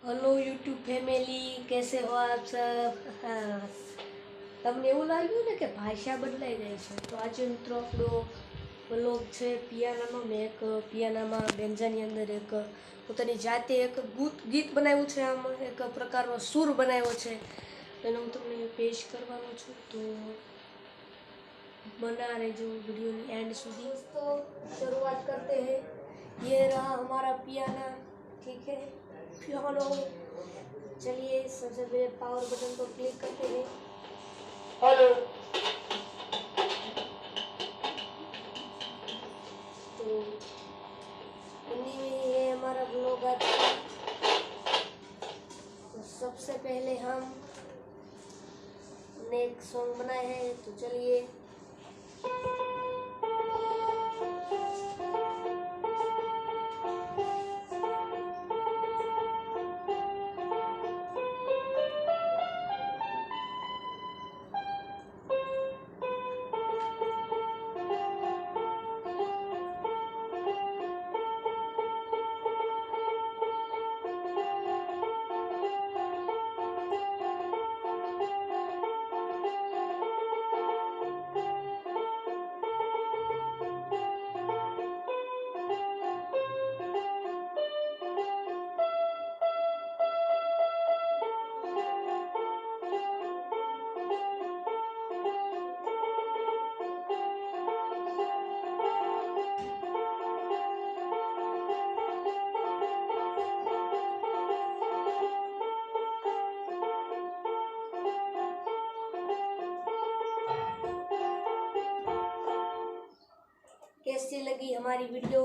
Hello YouTube family, कैसे हो आप सब? હા, તમને એવું લાગ્યું ને કે ભાષા બદલાઈ જાય છે, તો આજે મિત્રો આપણો વ્લોગ છે પિયાનામાં. મેં એક પિયાનામાં બેન્જાની અંદર એક પોતાની જાતે એક ગીત બનાવ્યું છે. આમાં એક પ્રકારનો સૂર બનાવ્યો છે, એનો હું તમને પેશ કરવાનો છું, તો बना रहे वीडियो एंड સુધી। तो शुरुआत करते हैं। ये रहा हमारा पियाना, ठीक है, पियानो। चलिए सबसे पहले पावर बटन को क्लिक करते हैं। हेलो, तो हिंदी में ये हमारा ब्लॉग आता है। तो सबसे पहले हम ने एक सॉन्ग बनाए हैं, तो चलिए। कैसी लगी हमारी वीडियो?